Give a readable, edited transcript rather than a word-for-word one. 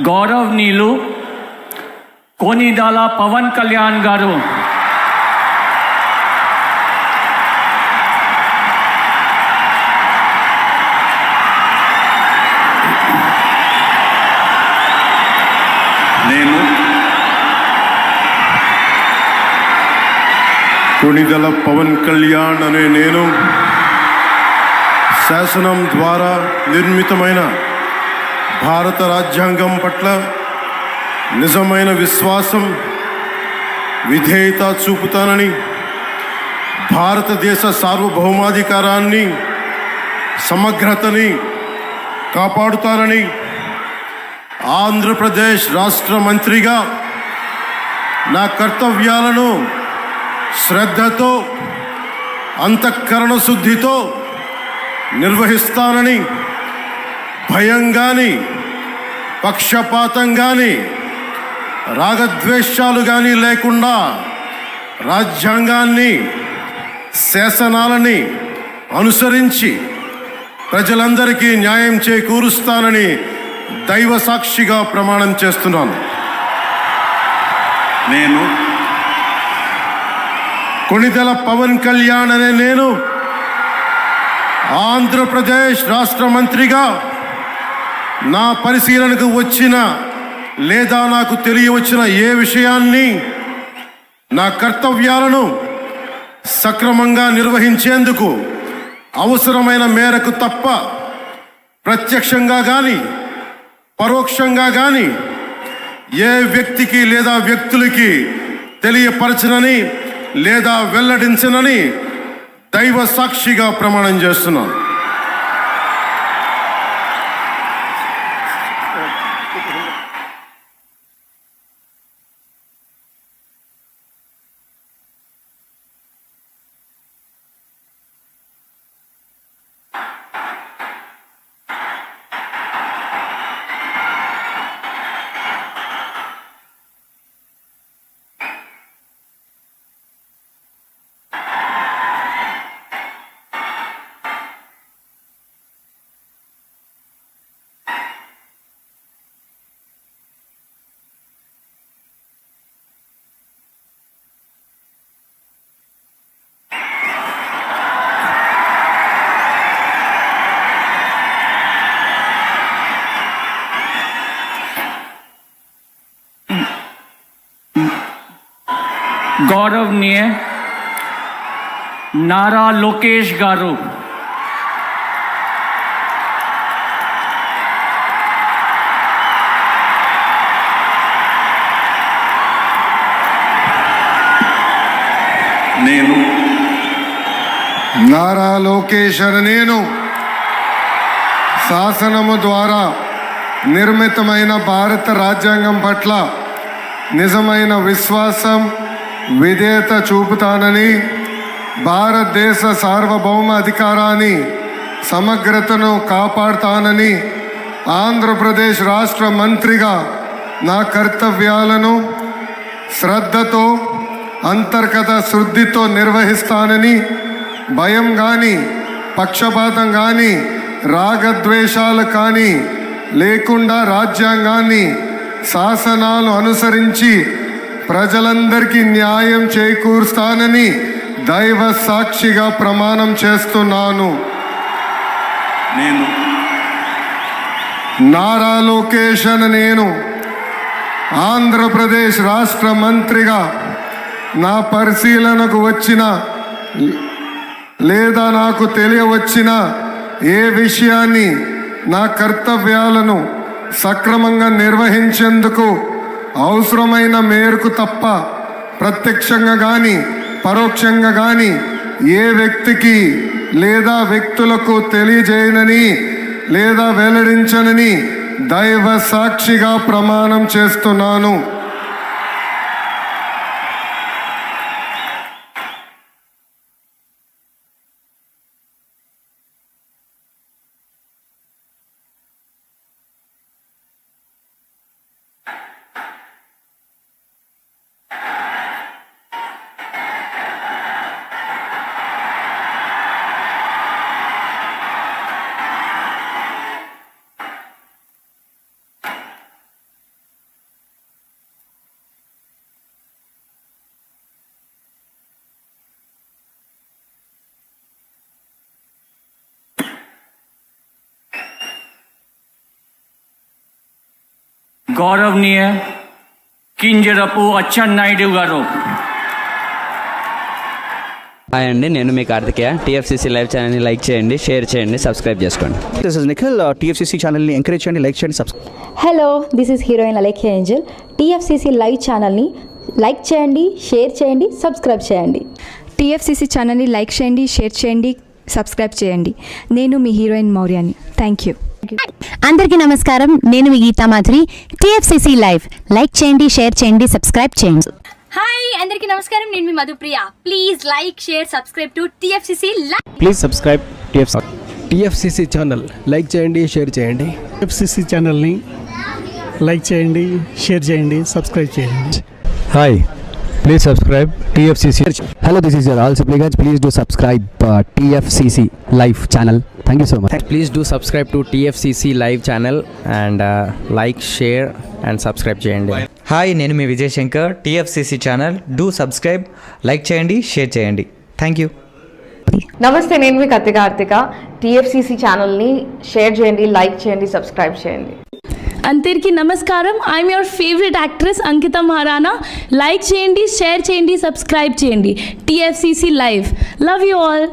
గౌరవనీయులు కొనిదెల పవన్ కళ్యాణ్ గారు కొనిదెల పవన్ కళ్యాణ్ అనే నేను శాసనం ద్వారా నిర్మితమైన భారత రాజ్యాంగం పట్ల నిజమైన విశ్వాసం విధేయత చూపుతానని, భారతదేశ సార్వభౌమాధికారాన్ని సమగ్రతని కాపాడుతానని ఆంధ్రప్రదేశ్ రాష్ట్ర మంత్రిగా నా కర్తవ్యాలను శ్రద్ధతో అంతఃకరణ శుద్ధితో నిర్వహిస్తానని, భయం కానీ పక్షపాతం కానీ రాగద్వేషాలు కానీ లేకుండా రాజ్యాంగాన్ని శాసనాలని అనుసరించి ప్రజలందరికీ న్యాయం చేకూరుస్తానని దైవ సాక్షిగా ప్రమాణం చేస్తున్నాను. నేను కొనిదెల పవన్ కళ్యాణ్ అనే నేను ఆంధ్రప్రదేశ్ రాష్ట్ర మంత్రిగా నా పరిశీలనకు వచ్చిన లేదా నాకు తెలియవచ్చిన ఏ విషయాన్ని నా కర్తవ్యాలను సక్రమంగా నిర్వహించేందుకు అవసరమైన మేరకు తప్ప ప్రత్యక్షంగా కానీ పరోక్షంగా కానీ ఏ వ్యక్తికి లేదా వ్యక్తులకి తెలియపరచనని లేదా వెల్లడించనని దైవ సాక్షిగా ప్రమాణం చేస్తున్నాను. गौरवनीय नारा लोकेश गारू నేను నారా లోకేష్ అని నేను శాసనము ద్వారా నిర్మితమైన భారత రాజ్యాంగం పట్ల నిజమైన విశ్వాసం విధేయత చూపుతానని, భారతదేశ సార్వభౌమ అధికారాన్ని సమగ్రతను కాపాడుతానని, ఆంధ్రప్రదేశ్ రాష్ట్ర మంత్రిగా నా కర్తవ్యాలను శ్రద్ధతో అంతర్గత శుద్ధితో నిర్వహిస్తానని, భయం కానీ పక్షపాతం కానీ రాగద్వేషాలు కానీ లేకుండా రాజ్యాంగాన్ని శాసనాలు అనుసరించి ప్రజలందరికీ న్యాయం చేకూరుస్తానని దైవ సాక్షిగా ప్రమాణం చేస్తున్నాను. నేను నారా లోకేష్ అని నేను ఆంధ్రప్రదేశ్ రాష్ట్ర మంత్రిగా నా పరిశీలనకు వచ్చిన లేదా నాకు తెలియవచ్చిన ఏ విషయాన్ని నా కర్తవ్యాలను సక్రమంగా నిర్వహించేందుకు అవసరమైన మేరకు తప్ప ప్రత్యక్షంగా కానీ పరోక్షంగా కానీ ఏ వ్యక్తికి లేదా వ్యక్తులకు తెలియజేయనని లేదా వెల్లడించనని దైవ సాక్షిగా ప్రమాణం చేస్తున్నాను. గౌరవనీయ కింజరపు అచ్చెన్నాయుడు గారు. హాయ్ అండి, నేను మీ కార్తికేయ. టీఎఫ్సీసీ లైవ్ ఛానల్ని లైక్ చేయండి, షేర్ చేయండి, సబ్స్క్రైబ్ చేసుకోండి. This is Nikhil. టీఎఫ్సీసీ ఛానల్ని ఎంకరేజ్ చేయండి, లైక్ చేయండి, subscribe. Hello, this is heroine Alekhya Angel. TFCC live ఛానల్ని లైక్ చేయండి, షేర్ చేయండి, సబ్స్క్రైబ్ చేయండి. టీఎఫ్సీసీ ఛానల్ని లైక్ చేయండి, షేర్ చేయండి, సబ్స్క్రైబ్ చేయండి. నేను మీ హీరోయిన్ మౌర్యాని. Thank you. అందరికీ నమస్కారం, నేను మీ Geetha Madhuri. TFCC live like చేయండి, షేర్ చేయండి, సబ్స్క్రైబ్ చేయండి. హాయ్ అందరికీ నమస్కారం, నేను మీ Madhupriya. Please like, share, subscribe to TFCC live. Please subscribe TFCC channel like చేయండి, షేర్ చేయండి. టీఎఫ్సీసీ ఛానల్ని లైక్ చేయండి, షేర్ చేయండి, సబ్స్క్రైబ్ చేయండి. Hi, please subscribe TFCC. Hello, this is your all Sipligunj. Please do subscribe TFCC live channel. Thank you so much. Please do subscribe to TFCC live channel and like, share and subscribe చేయండి. Hi, నేను మీ Vijay Shankar. TFCC channel do subscribe, like చేయండి, share చేయండి. Thank you. నమస్తే, నేను మీ Karthika. TFCC ఛానల్ని share చేయండి, like చేయండి, సబ్స్క్రైబ్ చేయండి. అందరికీ నమస్కారం. I'm your favourite actress Ankita Maharana. Like చేయండి, షేర్ చేయండి, సబ్స్క్రైబ్ చేయండి. TFCC live. Love you all.